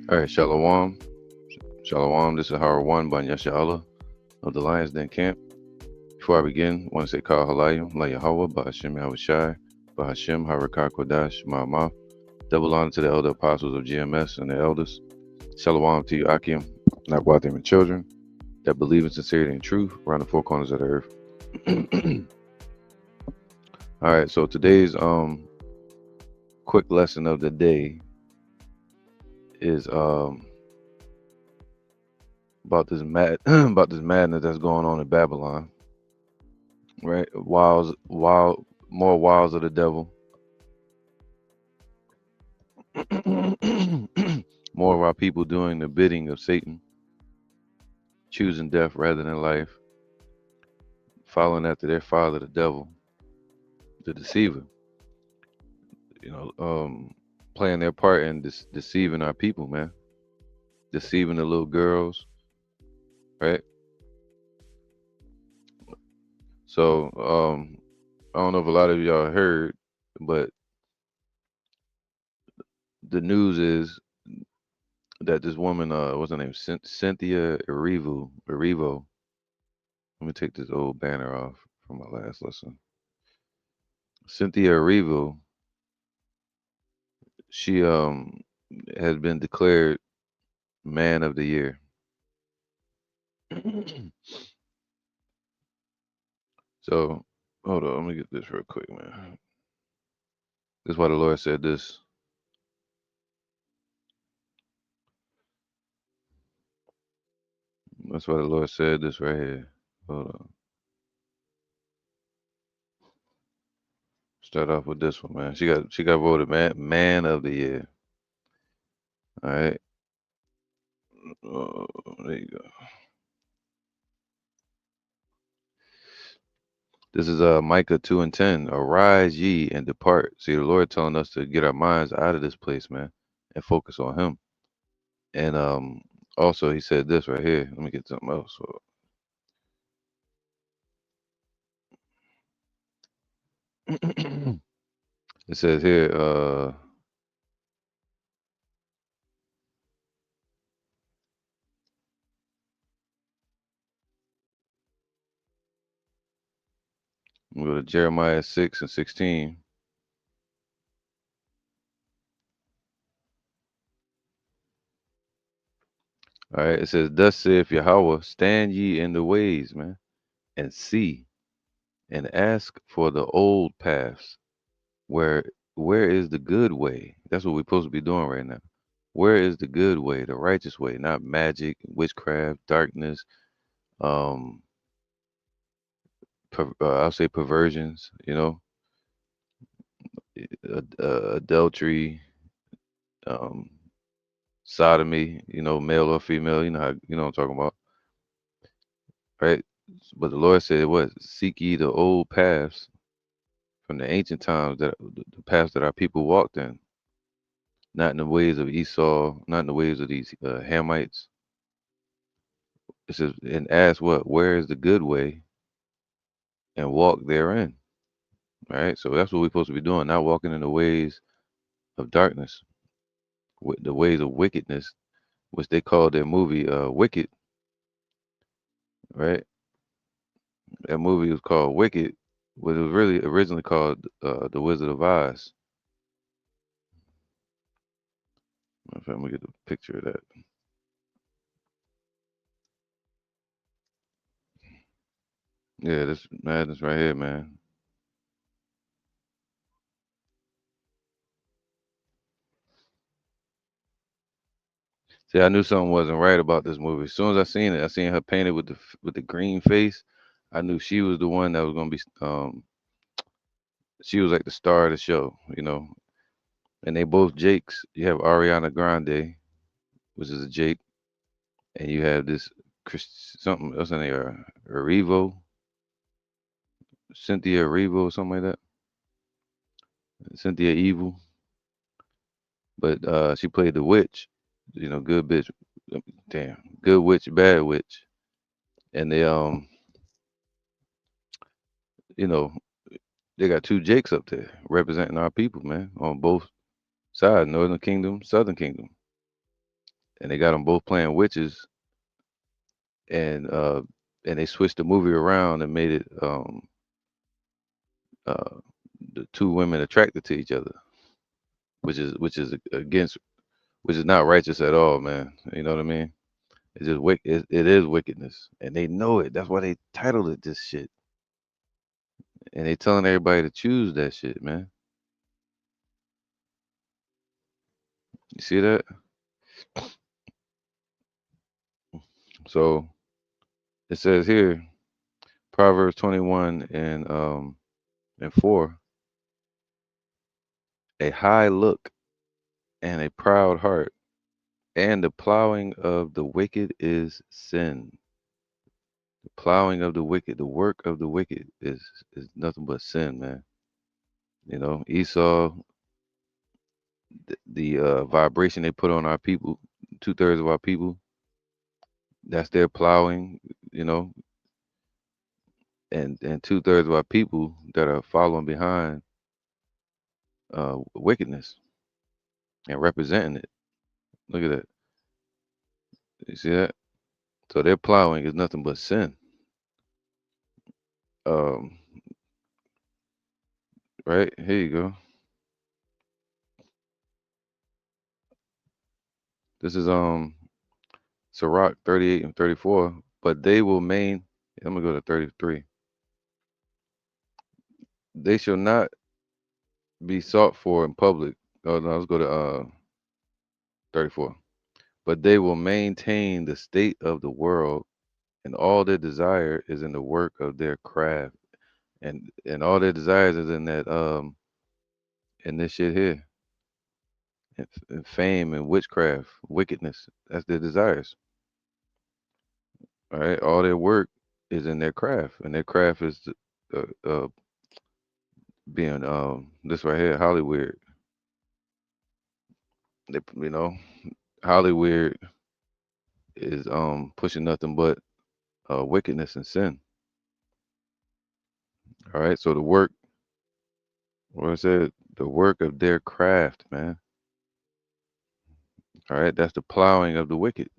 All right, Shalom. Shalom. This is Howard One by Yasha Allah of the Lions Den Camp. Before I begin, I want to say Kal Halayim, La Yahweh, Bahashim Yahushai, Bahashim Harakah Kodash, Ma'amah. Double honor to the elder apostles of GMS and the elders. Shalom to you, Akim, Nakwatim, and children that believe in sincerity and truth around the four corners of the earth. All right, so today's quick lesson of the day is about this about this madness that's going on in Babylon. Right, more wiles of the devil. More of our people doing the bidding of Satan, choosing death rather than life, following after their father, the devil, the deceiver. You know, playing their part in deceiving our people, man, deceiving the little girls, right? So, I don't know if a lot of y'all heard, but the news is that this woman, what's her name, Cynthia Erivo. Let me take this old banner off from my last lesson. Cynthia Erivo, she has been declared Man of the Year. So, hold on, let me get this real quick, man. This is why the Lord said this. That's why the Lord said this right here. Hold on. Start off with this one, man. She got voted man of the year. All right. There you go. This is Micah 2:10. Arise ye and depart. See, the Lord telling us to get our minds out of this place, man, and focus on Him. And also He said this right here. Let me get something else. It says here, we go to Jeremiah 6:16. All right, it says, "Thus saith Yahweh, stand ye in the ways, man, and see, and ask for the old paths, where where is the good way?" That's what we're supposed to be doing right now. Where is the good way, the righteous way, not magic, witchcraft, darkness, um, I'll say perversions, adultery, um, sodomy, male or female, you know how you know what I'm talking about, right? But the Lord said, "What? Seek ye the old paths from the ancient times, that the paths that our people walked in, not in the ways of Esau, not in the ways of these Hamites." It says, "And ask what? Where is the good way, and walk therein." All right, so that's what we're supposed to be doing, not walking in the ways of darkness, with the ways of wickedness, which they called their movie Wicked, right? That movie was called Wicked, but it was really originally called The Wizard of Oz. Let me get a picture of that. Yeah, this madness right here, man. See, I knew something wasn't right about this movie. As soon as I seen it, I seen her painted with the green face. I knew she was the one that was gonna be. She was like the star of the show, And they both Jakes. You have Ariana Grande, which is a Jake, and you have this something else in there, Erivo, Cynthia Erivo, something like that. Cynthia Evil, but she played the witch. Good bitch. Damn, good witch, bad witch, and you know, they got two Jakes up there representing our people, man, on both sides, Northern Kingdom, Southern Kingdom. and they got them both playing witches, and uh, and they switched the movie around and made it uh, the two women attracted to each other, which is against, which is not righteous at all, man. You know what I mean? It's just it is wickedness, and they know it. That's why they titled it this shit, and they telling everybody to choose that shit, man. You see that? So it says here, Proverbs 21 and 4, a high look and a proud heart, and the plowing of the wicked is sin. The plowing of the wicked, the work of the wicked is nothing but sin, man. You know, Esau, the vibration they put on our people, 2/3 of our people, that's their plowing, you know, and 2/3 of our people that are following behind wickedness and representing it. Look at that. You see that? So their plowing is nothing but sin. Um, right here you go. This is Sirach 38 and 34. But they will main. I'm gonna go to 33. They shall not be sought for in public. Oh no, let's go to 34. But they will maintain the state of the world, and all their desire is in the work of their craft, and all their desires is in that in this shit here, and fame and witchcraft, wickedness. That's their desires. All right, all their work is in their craft, and their craft is being this right here, Hollywood. They, you know, Hollywood is pushing nothing but wickedness and sin. All right, so the work, what I said, the work of their craft, man. All right, that's the plowing of the wicked,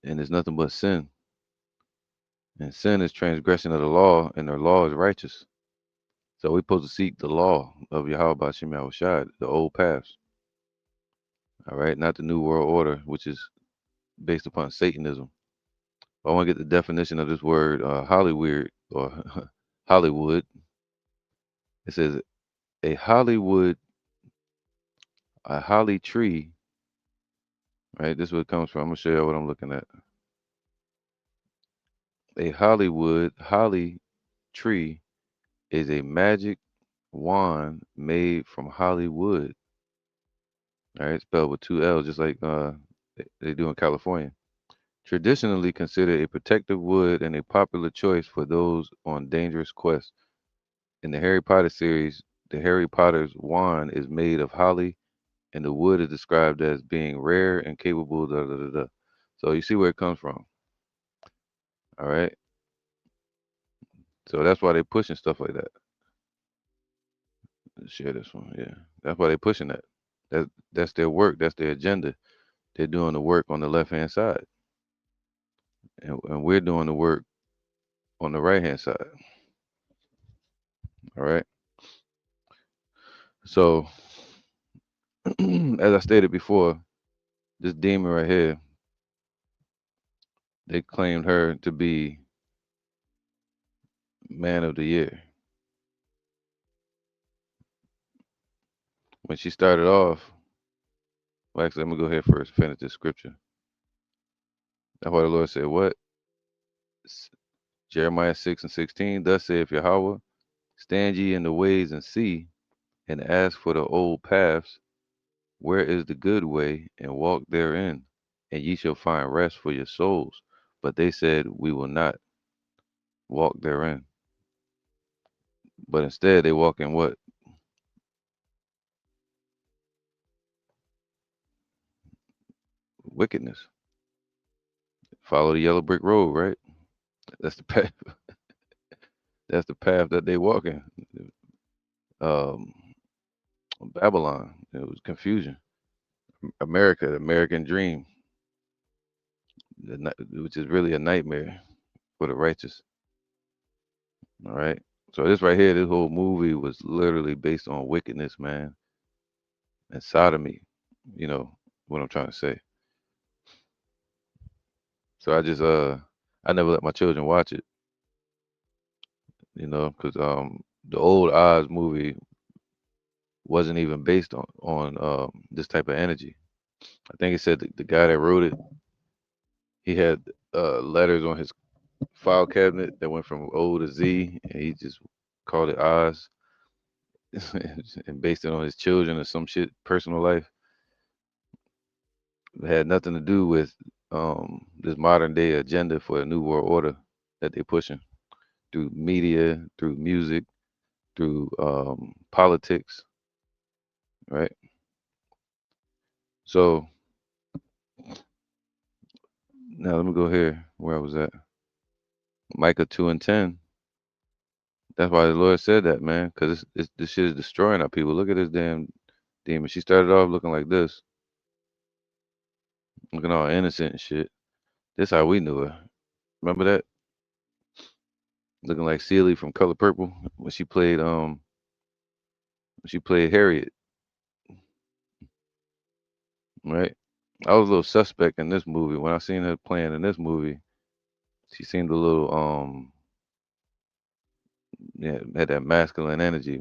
and it's nothing but sin. And sin is transgression of the law, and the law is righteous. So we're supposed to seek the law of Yahweh Bashim Yahushai, the old paths. All right, not the new world order, which is based upon Satanism. I want to get the definition of this word Hollywood or Hollywood. It says a Hollywood, a holly tree, right? This is where it comes from. I'm gonna show you what I'm looking at. A Hollywood holly tree is a magic wand made from Hollywood. All right, spelled with two L's, just like they do in California. Traditionally considered a protective wood and a popular choice for those on dangerous quests. In the Harry Potter series, the Harry Potter's wand is made of holly, and the wood is described as being rare and capable. Da, da, da, da. So you see where it comes from. All right. So that's why they're pushing stuff like that. Let's share this one. Yeah. That's why they're pushing that. That's their work. That's their agenda. They're doing the work on the left hand side. And we're doing the work on the right hand side. All right. So as I stated before, this demon right here, they claimed her to be man of the year. When she started off, well, actually, I'm gonna go ahead first, finish this scripture. That's why the Lord said, "What?" Jeremiah 6 and 16. Thus saith Yahweh, stand ye in the ways and see, and ask for the old paths, where is the good way, and walk therein, and ye shall find rest for your souls. But they said, we will not walk therein. But instead, they walk in what? Wickedness. Follow the yellow brick road, right? That's the path. That's the path that they walk in. Um, Babylon. It was confusion. America, the American dream, which is really a nightmare for the righteous. All right. So this right here, this whole movie was literally based on wickedness, man, and sodomy. You know what I'm trying to say. So I never let my children watch it. Because the old Oz movie wasn't even based on this type of energy. I think it said the guy that wrote it, he had letters on his file cabinet that went from O to Z, and he just called it Oz and based it on his children or some shit, personal life. It had nothing to do with this modern day agenda for a new world order that they're pushing through media, through music, through politics, right? So now let me go here where I was at. Micah 2:10. That's why the Lord said that, man, because this shit is destroying our people. Look at this damn demon. She started off looking like this, looking all innocent and shit. This how we knew her. Remember that? Looking like Celie from Color Purple when she played Harriet, right? I was a little suspect in this movie. When I seen her playing in this movie, she seemed a little yeah, had that masculine energy,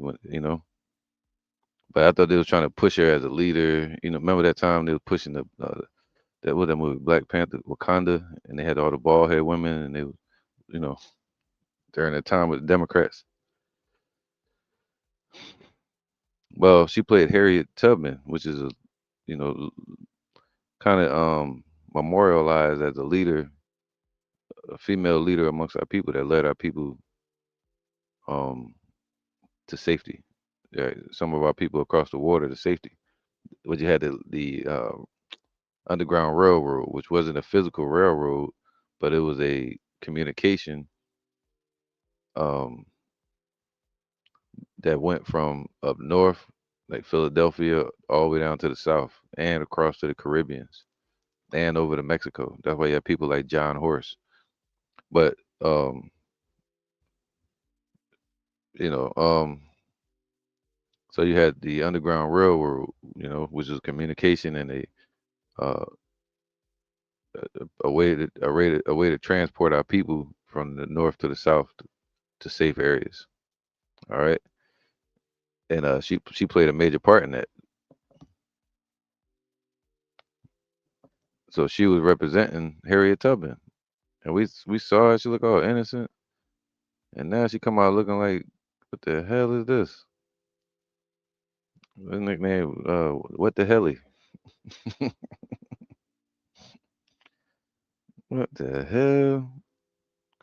But I thought they was trying to push her as a leader. Remember that time they was pushing that movie Black Panther Wakanda, and they had all the bald head women, and they was, you know, during that time with the Democrats. Well, she played Harriet Tubman, which is you know, kind of memorialized as a leader, a female leader amongst our people that led our people um to safety. Yeah, some of our people across the water to safety. But you had the Underground Railroad, which wasn't a physical railroad, but it was a communication um, that went from up north, like Philadelphia, all the way down to the south and across to the Caribbeans and over to Mexico. That's why you have people like John Horse. But you know, so you had the Underground Railroad, which was communication and uh, a way to transport our people from the north to the south to safe areas. All right, and she played a major part in that. So she was representing Harriet Tubman, and we saw her. She looked all innocent, and now she come out looking like, what the hell is this? Her nickname, what the helly? What the hell?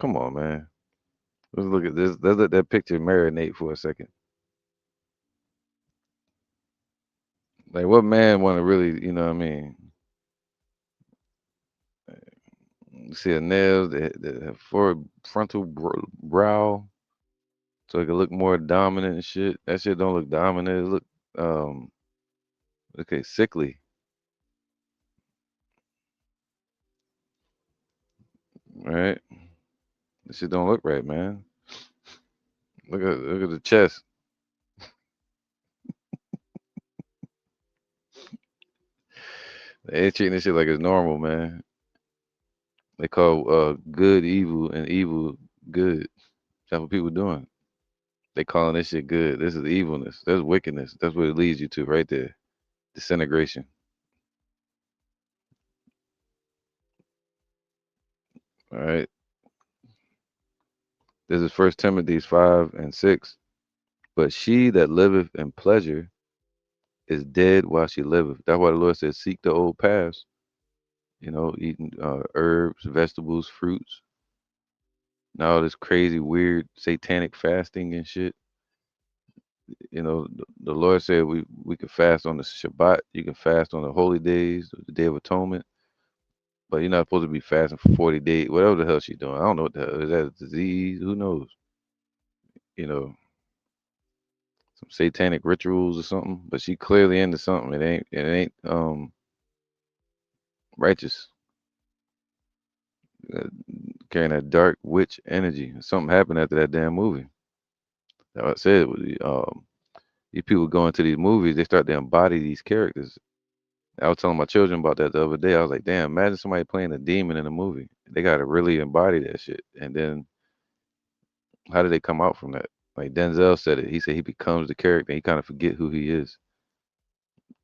Come on, man. Let's look at this. Let's let that picture marinate for a second. Like, what man want to really, you know what I mean? See her nails, the frontal brow, so it can look more dominant and shit. That shit don't look dominant. It look, um, okay, sickly, right? This shit don't look right, man. Look at the chest. They ain't treating this shit like it's normal, man. They call good evil and evil good. That's what people doing. They calling this shit good. This is evilness. That's wickedness. That's what it leads you to right there. Disintegration. All right. This is First Timothy 5:6. But she that liveth in pleasure is dead while she liveth. That's why the Lord says, seek the old paths. Eating herbs, vegetables, fruits, and all this crazy, weird, satanic fasting and shit. The Lord said we could fast on the Shabbat. You can fast on the holy days, the Day of Atonement, but you're not supposed to be fasting for 40 days. Whatever the hell she's doing, I don't know what the hell is that. A disease? Who knows? You know, some satanic rituals or something. But she clearly into something. It ain't. righteous, uh, carrying that dark witch energy. Something happened after that damn movie. Like I said, these people go into these movies, they start to embody these characters. I was telling my children about that the other day. I was like, damn, imagine somebody playing a demon in a movie. They got to really embody that shit. And then how do they come out from that? Like Denzel said it. He said he becomes the character and he kind of forget who he is.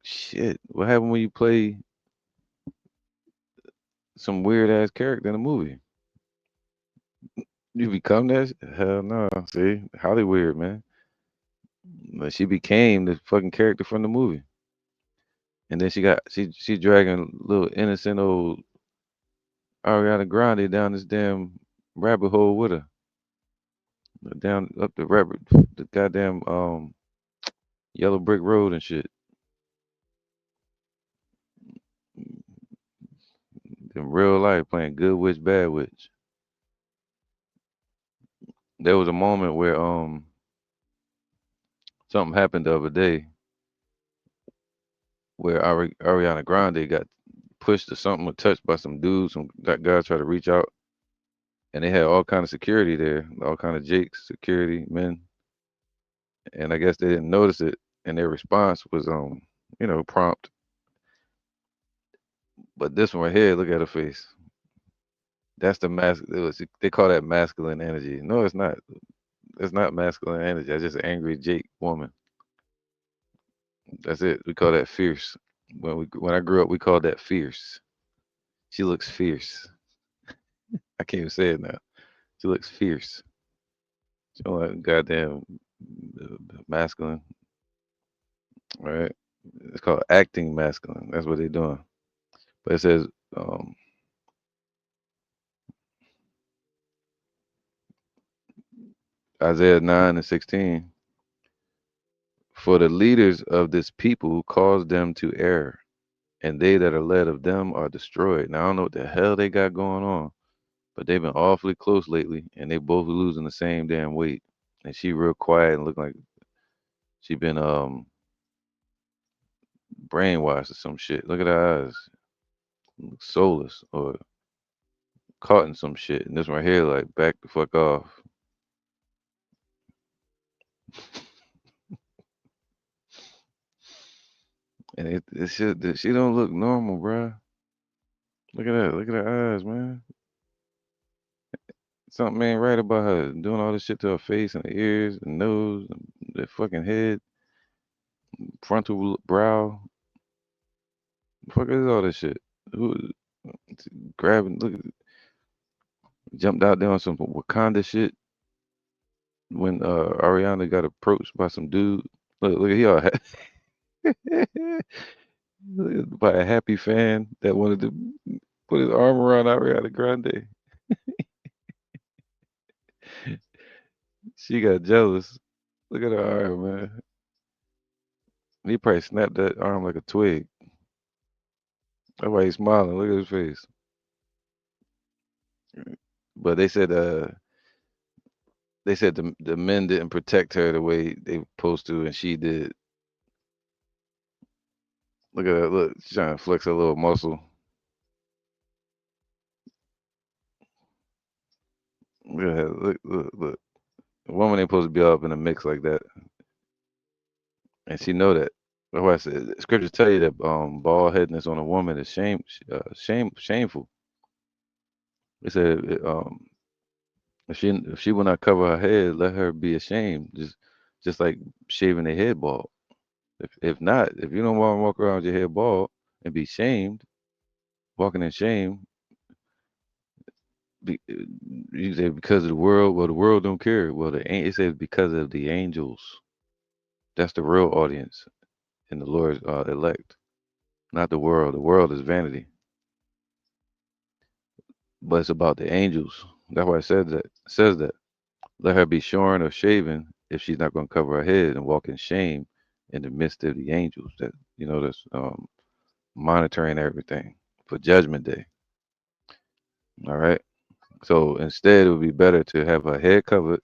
Shit, what happened when you play some weird ass character in a movie? You become that? Hell no. See, Hollywood, man. But she became the fucking character from the movie. And then she dragging little innocent old Ariana Grande down this damn rabbit hole with her. Down up the goddamn yellow brick road and shit. In real life, playing good witch, bad witch. There was a moment where something happened the other day where Ariana Grande got pushed or something or touched by some dudes. Some that guy tried to reach out, and they had all kind of security there, all kind of jakes, security men, and I guess they didn't notice it, and their response was prompt. But this one right here, look at her face. That's the they call that masculine energy. No, it's not. It's not masculine energy. That's just an angry Jake woman. That's it. We call that fierce. When I grew up, we called that fierce. She looks fierce. I can't even say it now. She looks fierce. She don't like goddamn masculine, right? It's called acting masculine. That's what they're doing. But it says um, Isaiah 9:16. For the leaders of this people cause them to err, and they that are led of them are destroyed. Now I don't know what the hell they got going on, but they've been awfully close lately, and they both losing the same damn weight. And she real quiet and look like she been brainwashed or some shit. Look at her eyes, look soulless or caught in some shit. And this right here, like back the fuck off. And it shit, she don't look normal, bruh. Look at that. Look at her eyes, man. Something ain't right about her. Doing all this shit to her face and her ears and nose and the fucking head, frontal brow. Fuck is all this shit? Who grabbing? Look, jumped out there on some Wakanda shit when Ariana got approached by some dude. Look at y'all. By a happy fan that wanted to put his arm around Ariana Grande. She got jealous. Look at her arm, man. He probably snapped that arm like a twig. That's why he's smiling. Look at his face. But they said the men didn't protect her the way they supposed to, and she did. Look at that. Look, she's trying to flex her little muscle. Look at that. Look. A woman ain't supposed to be all up in a mix like that, and she know that. That's why I said scriptures tell you that bald headedness on a woman is shameful. They said if she will not cover her head, let her be ashamed. Just like shaving a head bald. If not, if you don't want to walk around with your head bald and be shamed, walking in shame, you say because of the world. Well, the world don't care. Well, it says because of the angels. That's the real audience in the Lord's elect, not the world. The world is vanity, but it's about the angels. That's why it says that. It says that. Let her be shorn or shaven if she's not going to cover her head and walk in shame in the midst of the angels. That's monitoring everything for Judgment Day. All right. So instead, it would be better to have her head covered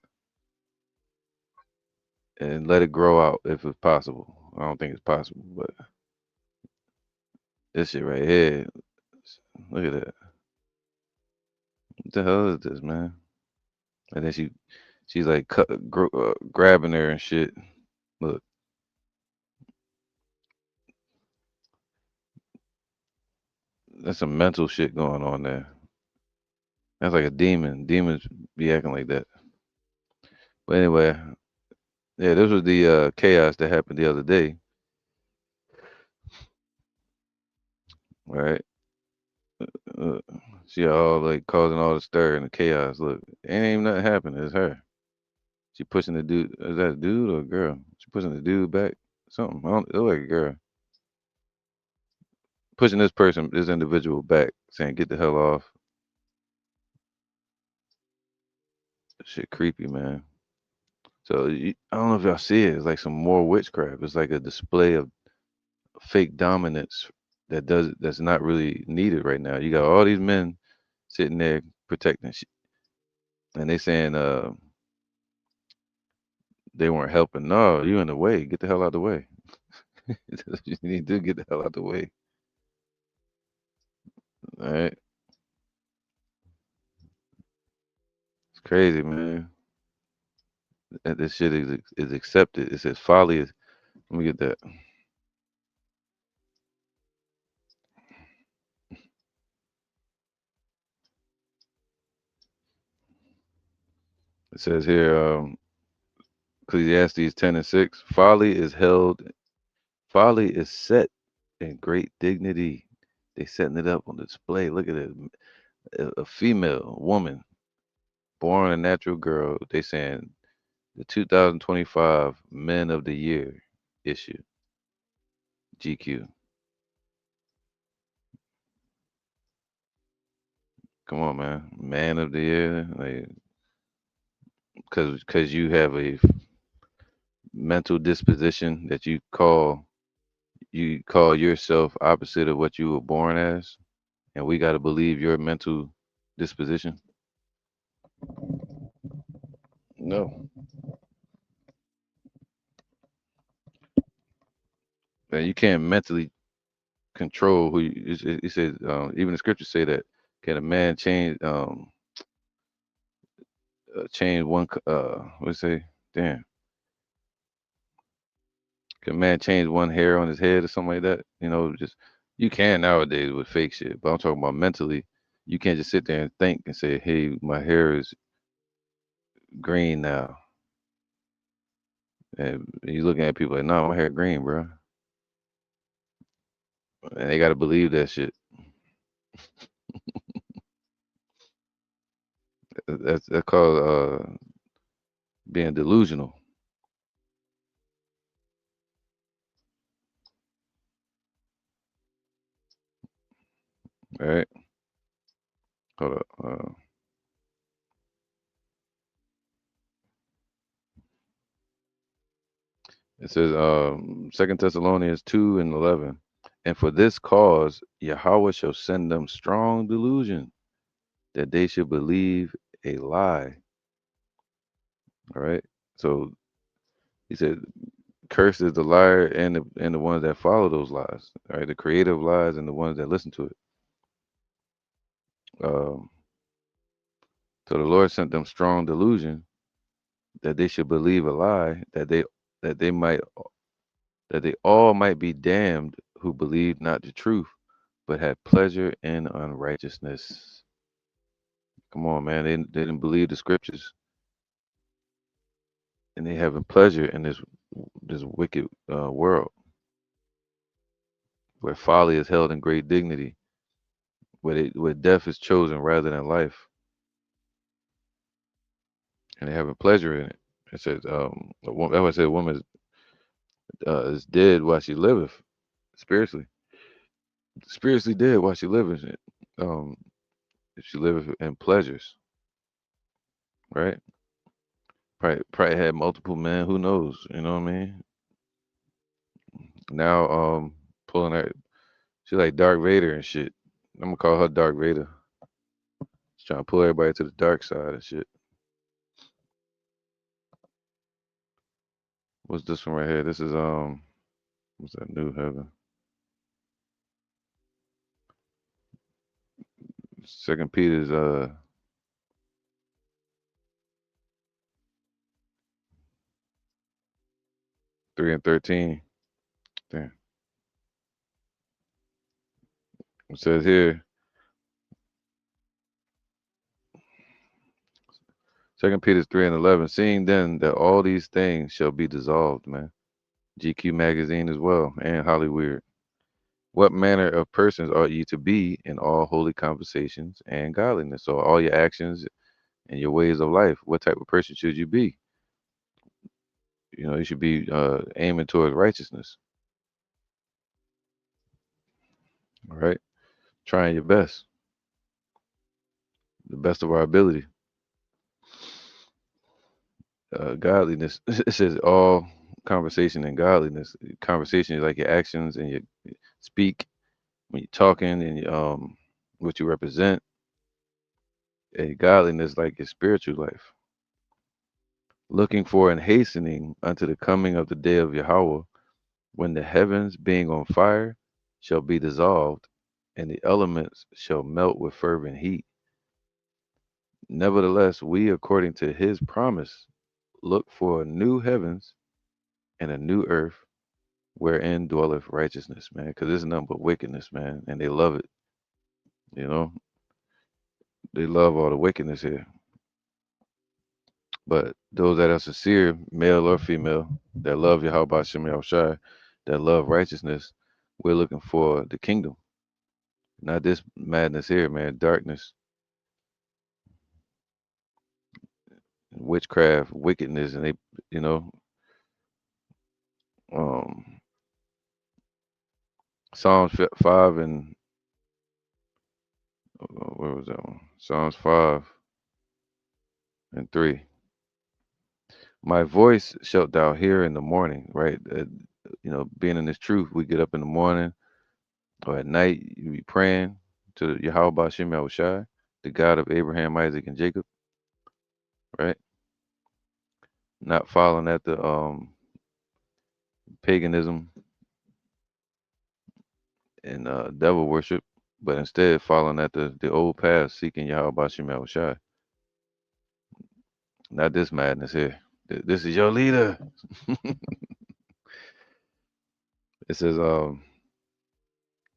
and let it grow out if it's possible. I don't think it's possible, but this shit right here. Look at that. What the hell is this, man? And then she's like grabbing her and shit. Look, there's some mental shit going on there. That's like a demon. Demons be acting like that. But anyway, yeah, this was the chaos that happened the other day, right? Uh, she all like causing all the stir and the chaos. Look, ain't even nothing happening. It's her. She pushing the dude. Is that a dude or a girl? She pushing the dude back. Something. I don't. It look like a girl pushing this person, this individual back, saying, "Get the hell off." Shit, creepy, man. So I don't know if y'all see it. It's like some more witchcraft. It's like a display of fake dominance that's not really needed right now. You got all these men sitting there protecting, and they saying they weren't helping. No, you in the way. Get the hell out the way. You need to get the hell out the way. All right, it's crazy, man. That this shit is accepted. It says folly is. Let me get that. It says here, Ecclesiastes 10:6. Folly is set in great dignity. They setting it up on display. Look at it. A female woman born a natural girl. They saying the 2025 Men of the Year issue. GQ. Come on, man. Man of the Year. Like, cause you have a mental disposition that you call yourself opposite of what you were born as, and we got to believe your mental disposition. No, man, you can't mentally control who you. It says even the scriptures say that can a man change one what do you say? Damn, can a man change one hair on his head or something like that? Just you can nowadays with fake shit, but I'm talking about mentally. You can't just sit there and think and say, "Hey, my hair is green now," and you looking at people like, "No, my hair green, bro," and they got to believe that shit. That's called being delusional, right? Hold up. It says, 2 Thessalonians 2:11. And for this cause, Yahweh shall send them strong delusion that they should believe a lie. All right. So he said, cursed is the liar and the ones that follow those lies. All right. The creative lies and the ones that listen to it. Um, so the Lord sent them strong delusion that they should believe a lie, that they might that they all might be damned who believed not the truth, but had pleasure in unrighteousness. Come on, man. They didn't believe the scriptures, and they having pleasure in this wicked world where folly is held in great dignity, where death is chosen rather than life, and they having pleasure in it. It says, that's why I said a woman is dead while she liveth, spiritually, spiritually dead while she liveth. Um, if she liveth in pleasures, right? Probably had multiple men. Who knows? You know what I mean? Now, pulling her. She like Dark Vader and shit. I'm gonna call her Dark Vader. She's trying to pull everybody to the dark side and shit. What's this one right here? This is what's that? New Heaven. Second Peter's 3 and 13. Damn. It says here, Second Peter's 3 and 11. Seeing then that all these things shall be dissolved, man. GQ magazine as well, and Hollywood. What manner of persons ought ye to be in all holy conversations and godliness? So all your actions and your ways of life. What type of person should you be? You should be aiming towards righteousness, all right? Trying your best, the best of our ability. Godliness. It says all conversation and godliness. Conversation is like your actions and your speak when you're talking and what you represent. And godliness like your spiritual life. Looking for and hastening unto the coming of the day of Yahweh, when the heavens being on fire shall be dissolved, and the elements shall melt with fervent heat. Nevertheless, we, according to his promise, look for new heavens and a new earth wherein dwelleth righteousness, man. Because there's nothing but wickedness, man. And they love it. You know, they love all the wickedness here. But those that are sincere, male or female, that love Yahweh Shem Shai, that love righteousness, we're looking for the kingdom. Not this madness here, man. Darkness, witchcraft, wickedness, and they, you know, um, Psalms 5 and where was that one? Psalms 5 and 3. My voice shalt thou hear in the morning, right? Being in this truth, we get up in the morning or at night, you be praying to Yahweh Bashem Yahushai, the God of Abraham, Isaac, and Jacob, right? Not following at the paganism and devil worship, but instead following at the old path, seeking Yahweh Bashem Yahushai. Not this madness here. This is your leader. It says,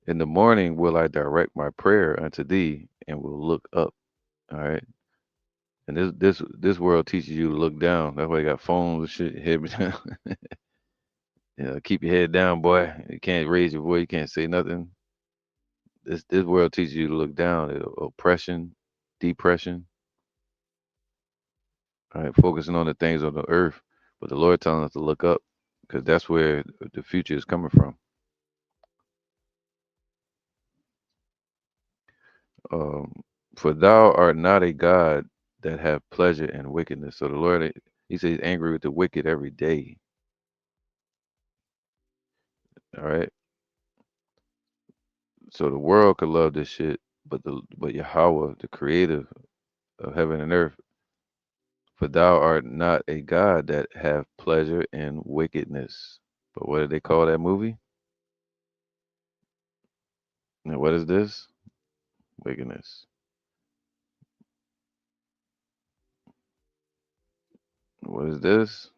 in the morning will I direct my prayer unto thee and will look up. All right. And this world teaches you to look down. That's why you got phones and shit. Head me down. Keep your head down, boy. You can't raise your voice. You can't say nothing. This world teaches you to look down. Oppression, depression. All right, focusing on the things on the earth, but the Lord telling us to look up because that's where the future is coming from. Um, for thou art not a God that have pleasure in wickedness. So the Lord, He says, He's angry with the wicked every day. All right. So the world could love this shit, but Yahweh, the Creator of heaven and earth, for thou art not a God that have pleasure in wickedness. But what did they call that movie? And what is this? Wickedness. What is this?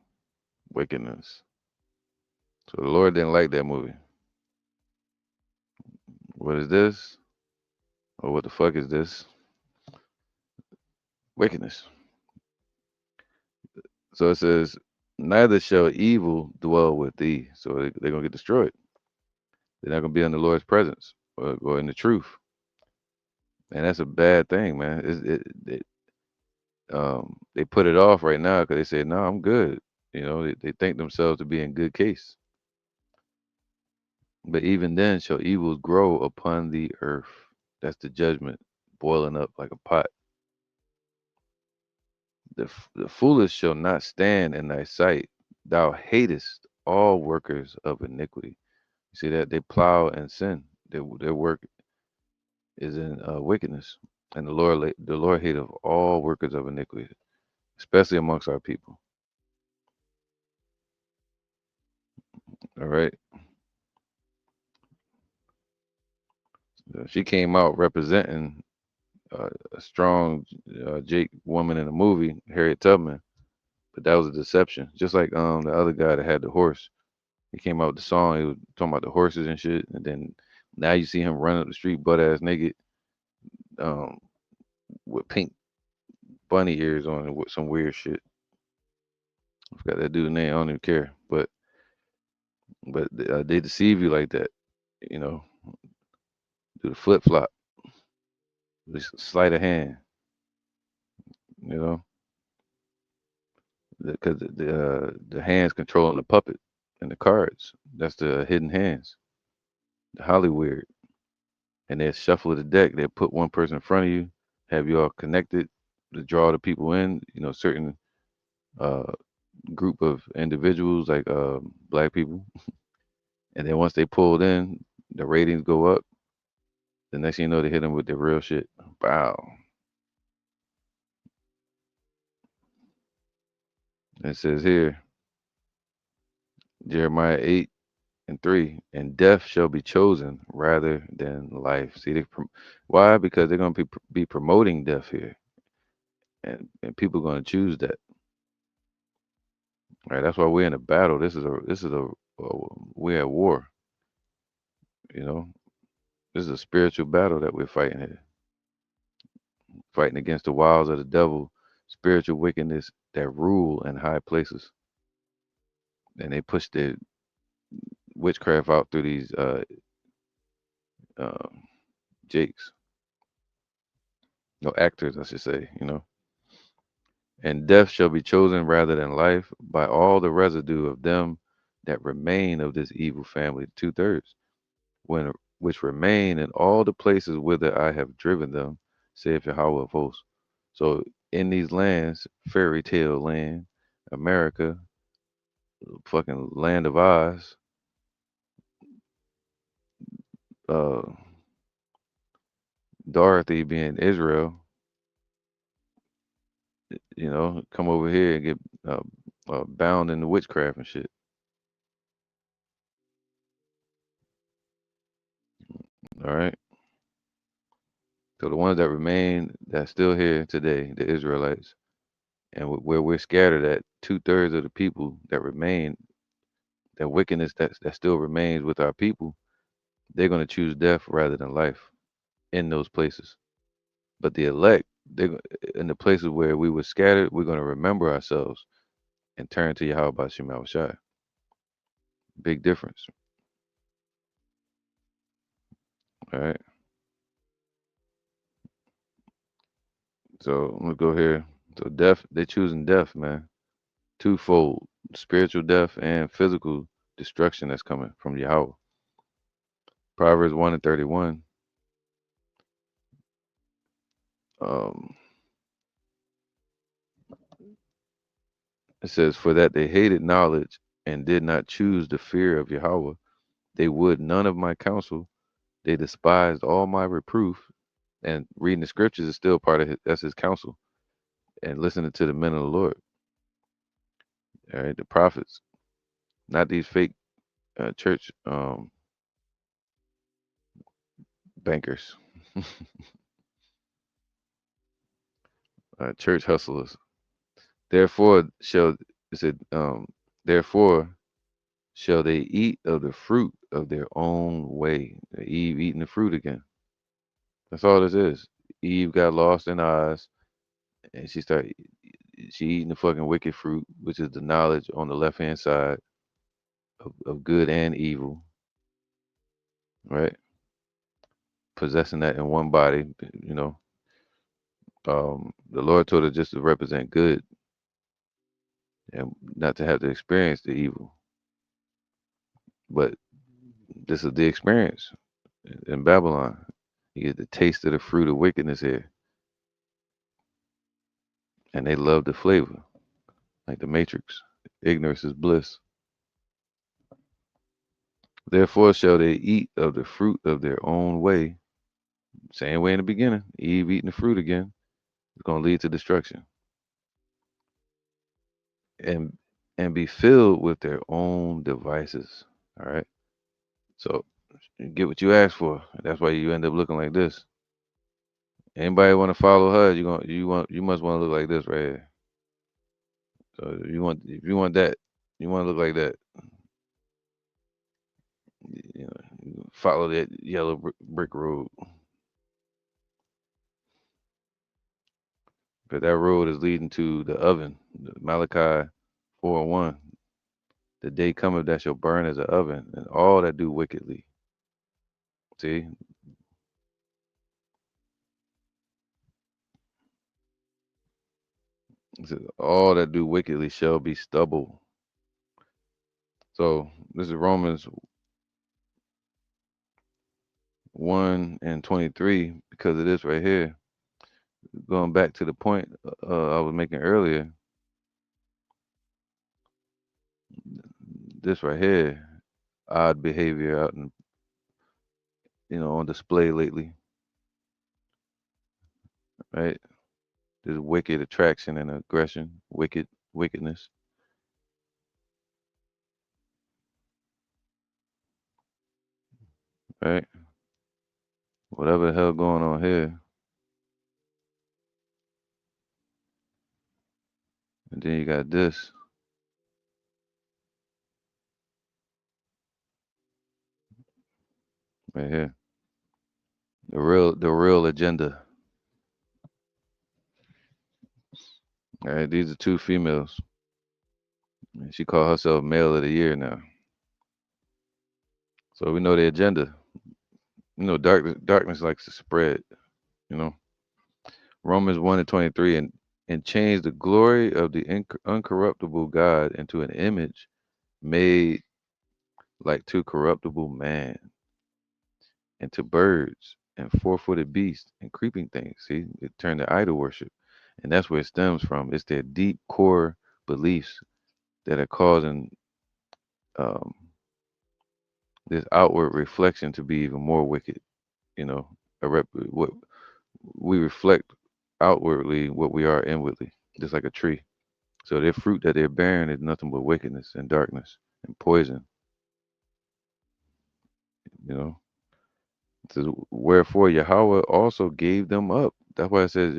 Wickedness. So the Lord didn't like that movie. What is this? Or what the fuck is this? Wickedness. So it says, neither shall evil dwell with thee. So they're going to get destroyed. They're not going to be in the Lord's presence or in the truth. And that's a bad thing, man. They put it off right now because they say, no, I'm good. They think themselves to be in good case. But even then shall evils grow upon the earth. That's the judgment boiling up like a pot. The foolish shall not stand in thy sight. Thou hatest all workers of iniquity. You see that they plow and sin. Their work is in wickedness, and the Lord hateth all workers of iniquity, especially amongst our people. All right, she came out representing a strong Jake woman in the movie, Harriet Tubman, but that was a deception. Just like the other guy that had the horse. He came out with the song. He was talking about the horses and shit, and then now you see him running up the street butt ass naked, um, with pink bunny ears on and with some weird shit. I forgot that dude's name. I don't even care. But they deceive you like that. You know, do the flip flop, just sleight of hand. You know, because the hands controlling the puppet and the cards. That's the hidden hands, the Hollywood. And they shuffle the deck. They put one person in front of you, have you all connected to draw the people in. You know, certain uh, group of individuals like black people. And then once they pulled in, the ratings go up. The next thing you know, they hit them with their real shit. Wow. It says here, Jeremiah 8:3, and death shall be chosen rather than life. See, why? Because they're going to be promoting death here, and people are going to choose that. Right? That's why we're in a battle. We're at war. You know, this is a spiritual battle that we're fighting here, fighting against the wiles of the devil, spiritual wickedness that rule in high places, and they push their witchcraft out through these uh, jakes, no actors, I should say. You know, and death shall be chosen rather than life by all the residue of them that remain of this evil family, 2/3, when which remain in all the places whither I have driven them, saith Yahweh of hosts. So in these lands, fairy tale land, America, fucking land of Oz, uh, Dorothy being Israel, you know, come over here and get uh, bound in the witchcraft and shit. All right. So the ones that remain that's still here today, the Israelites, and where we're scattered at, 2/3 of the people that remain, that wickedness that still remains with our people, they're going to choose death rather than life in those places. But the elect, in the places where we were scattered, we're going to remember ourselves and turn to Yahweh Bashim Shai. Big difference. All right. So I'm gonna go here. So death, they're choosing death, man. Twofold, spiritual death and physical destruction that's coming from Yahweh. Proverbs 1:31. Um, it says, "For that they hated knowledge and did not choose the fear of Yahweh, they would none of my counsel. They despised all my reproof." And reading the scriptures is still part of that's his counsel. And listening to the men of the Lord, all right, the prophets, not these fake church bankers, church hustlers. Therefore shall it said, therefore shall they eat of the fruit of their own way. Eve eating the fruit again. That's all this is. Eve got lost in eyes, and she eating the fucking wicked fruit, which is the knowledge on the left hand side of good and evil, right? Possessing that in one body, you know. The Lord told her just to represent good and not to have to experience the evil. But this is the experience in Babylon. You get the taste of the fruit of wickedness here, and they love the flavor, like the Matrix. Ignorance is bliss. Therefore shall they eat of the fruit of their own way. Same way in the beginning. Eve eating the fruit again. It's going to lead to destruction. And be filled with their own devices. All right. So you get what you ask for. That's why you end up looking like this. Anybody want to follow her? You must want to look like this right here. So if you want that, you want to look like that. You know, you follow that yellow brick road. But that road is leading to the oven. Malachi 4:1. The day cometh that shall burn as an oven, and all that do wickedly. See, it says, all that do wickedly shall be stubble. So this is Romans 1:23 because of this right here. Going back to the point I was making earlier, this right here, odd behavior out and on display lately, right? This wicked attraction and aggression, wickedness, right? Whatever the hell going on here, and then you got this right here, the real agenda. All right, these are two females. And she called herself Male of the Year now. So we know the agenda. Darkness likes to spread. You know, Romans 1:23, and change the glory of the uncorruptible God into an image made like to corruptible man, and to birds and four-footed beasts and creeping things. See, it turned to idol worship, and that's where it stems from. It's their deep core beliefs that are causing um, this outward reflection to be even more wicked. What we reflect outwardly, what we are inwardly, just like a tree. So their fruit that they're bearing is nothing but wickedness and darkness and poison. You know, it says, wherefore Yahweh also gave them up. That's why it says,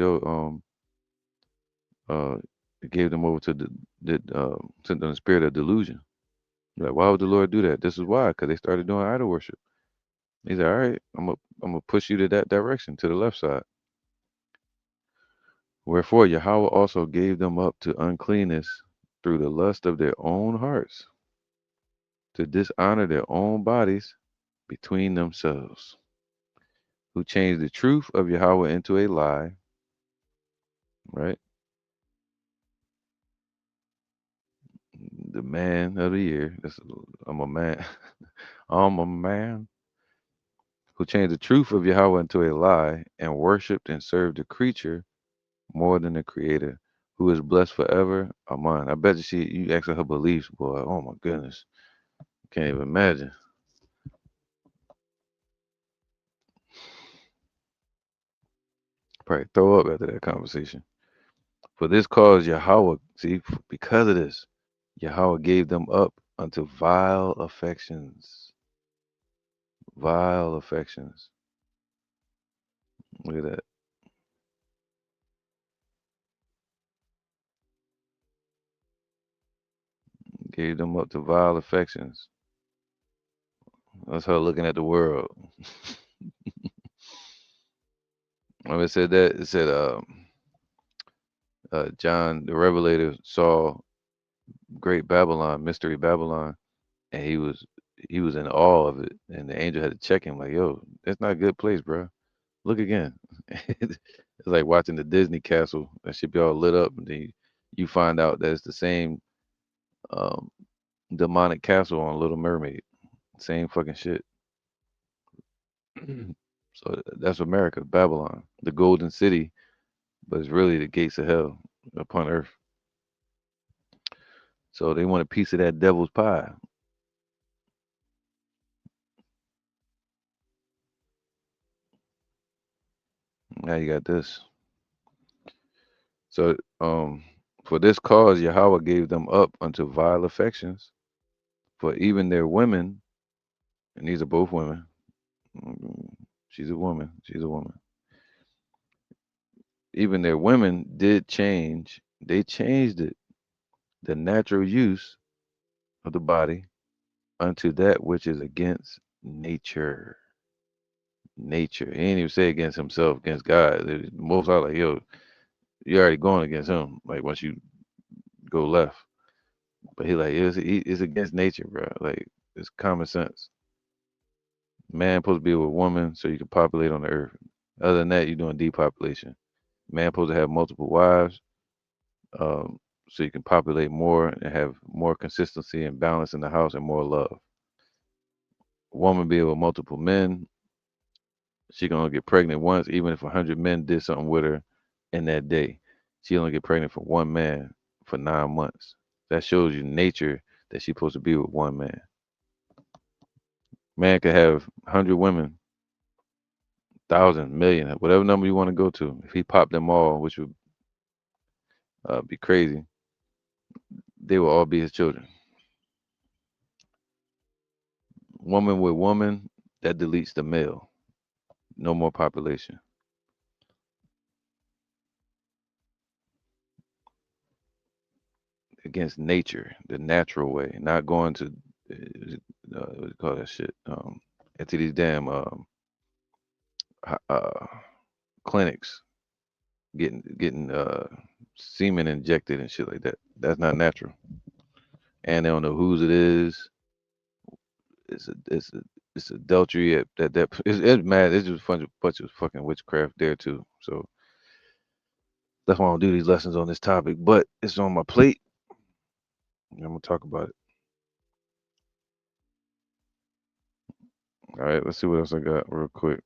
uh, it gave them over to sent them the spirit of delusion. Like, why would the Lord do that? This is why, because they started doing idol worship. He said, all right, I'm gonna push you to that direction, to the left side. Wherefore Yahweh also gave them up to uncleanness through the lust of their own hearts, to dishonor their own bodies between themselves, who changed the truth of Yahweh into a lie, right? The man of the year. I'm a man. I'm a man who changed the truth of Yahweh into a lie and worshipped and served the creature more than the creator, who is blessed forever. Amen. I bet you ask her beliefs, boy. Oh my goodness. Can't even imagine. Probably throw up after that conversation. For this cause Yahweh, see, because of this, Yahweh gave them up unto vile affections. Vile affections. Look at that. Gave them up to vile affections. That's her looking at the world. When it said that, it said John the Revelator saw Great Babylon, Mystery Babylon, and he was in awe of it. And the angel had to check him, like, yo, that's not a good place, bro. Look again. It's like watching the Disney castle that should be all lit up, and then you find out that it's the same um, demonic castle on Little Mermaid. Same fucking shit. So that's America, Babylon, the golden city, but it's really the gates of hell upon earth. So they want a piece of that devil's pie. Now you got this. So for this cause Yahweh gave them up unto vile affections, for even their women, and these are both women. She's a woman. She's a woman. even their women did change. They changed it, the natural use of the body unto that which is against nature. Nature. He ain't even say against himself, against God. Most are like, yo, you're already going against him. Like once you go left. But he like, it's against nature, bro. Like it's common sense. Man supposed to be with a woman so you can populate on the earth. Other than that, you're doing depopulation. Man supposed to have multiple wives, um, so you can populate more and have more consistency and balance in the house and more love. Woman be with multiple men, she can only get pregnant once, even if 100 men did something with her in that day. She only get pregnant from one man for 9 months. That shows you nature that she's supposed to be with one man. Man could have 100 women, thousand, million, whatever number you want to go to. If he popped them all, which would be crazy, they will all be his children. Woman with woman, that deletes the male. No more population. Against nature, the natural way, not going to what do you call that shit? Into these damn clinics, getting semen injected and shit like that. That's not natural, and they don't know whose it is. It's adultery it's mad. It's just a bunch of fucking witchcraft there too. So that's why I don't do these lessons on this topic, but it's on my plate. And I'm gonna talk about it. All right, let's see what else I got real quick.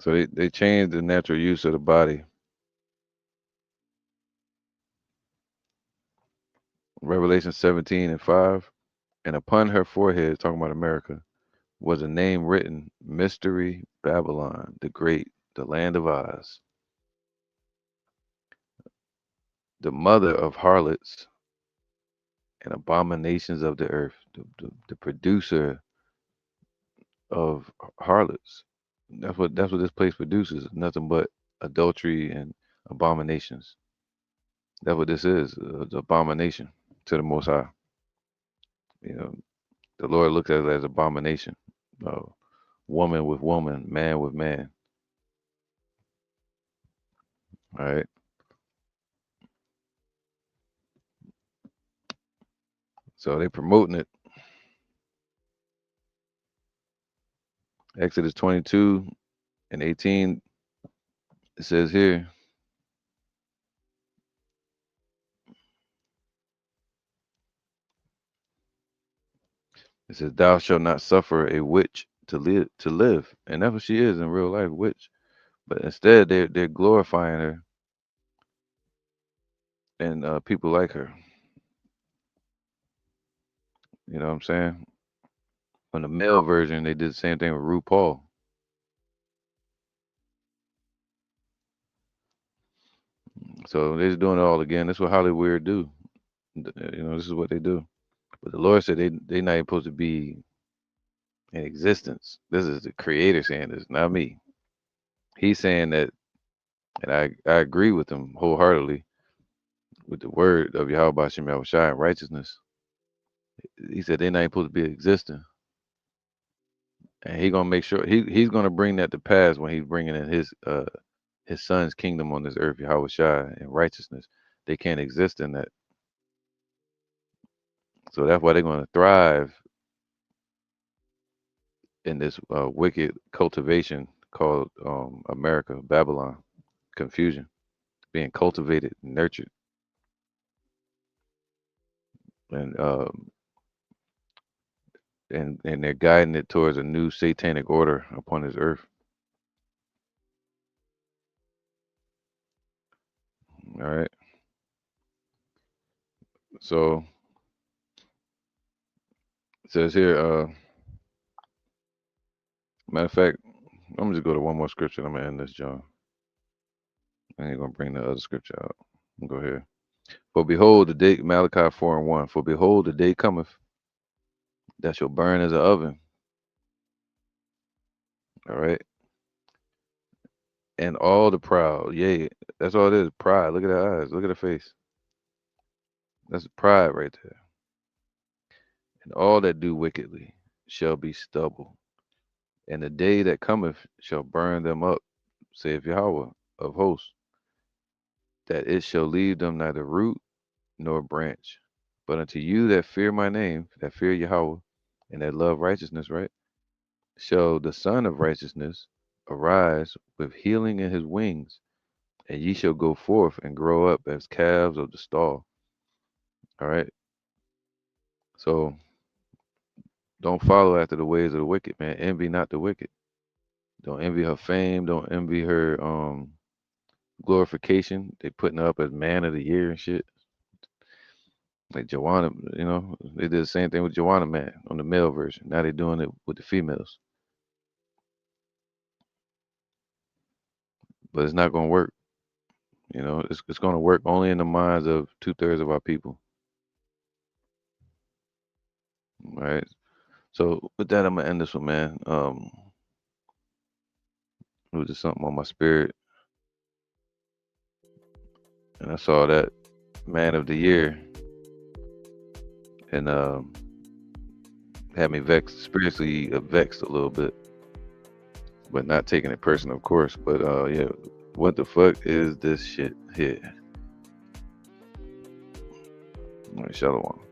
So they changed the natural use of the body. Revelation 17:5. And upon her forehead, talking about America, was a name written, Mystery Babylon, the Great, the Land of Oz, the mother of harlots and abominations of the earth, the producer of harlots. That's what this place produces. Nothing but adultery and abominations. That's what this is, the abomination to the Most High. You know, the Lord looks at it as abomination. Uh, Woman with woman, man with man. All right. So they promoting it. Exodus 22:18. It says here, it says, "Thou shalt not suffer a witch to live." And that's what she is in real life, witch. But instead, they're glorifying her and people like her. You know what I'm saying? On the male version, they did the same thing with RuPaul. So they're just doing it all again. That's what Hollywood do. This is what they do. But the Lord said they not even supposed to be in existence. This is the Creator saying this, not me. He's saying that, and I agree with him wholeheartedly with the word of Yahweh Bashem Yahushua and righteousness. He said they're not even supposed to be existing, and he gonna make sure he's gonna bring that to pass when he's bringing in his son's kingdom on this earth, Yahweh Shai, and righteousness. They can't exist in that, so that's why they're gonna thrive in this wicked cultivation called America, Babylon, confusion, being cultivated, nurtured, and and they're guiding it towards a new satanic order upon this earth. All right. So it says here, matter of fact, I'm gonna just go to one more scripture. I'm gonna end this, John. I ain't gonna bring the other scripture out. Go ahead. For behold, the day, Malachi 4:1. For behold, the day cometh that shall burn as an oven. All right. and all the proud. Yeah, that's all it is. Pride. Look at her eyes. Look at her face. That's pride right there. And all that do wickedly shall be stubble. And the day that cometh shall burn them up, saith Yahweh of hosts, that it shall leave them neither root nor branch. But unto you that fear my name, that fear Yahweh, and that love righteousness, right? Shall the Son of Righteousness arise with healing in his wings, and ye shall go forth and grow up as calves of the stall. All right. So don't follow after the ways of the wicked, man. Envy not the wicked. Don't envy her fame. Don't envy her glorification. They putting her up as man of the year and shit. Like Joanna, they did the same thing with Joanna Man on the male version. Now they doing it with the females. But it's not gonna work. It's gonna work only in the minds of 2/3 of our people. All right. So with that, I'm gonna end this one, man. It was just something on my spirit, and I saw that man of the year, and had me vexed, spiritually vexed a little bit, but not taking it personal, of course. But yeah, what the fuck is this shit here? All right, Shalom.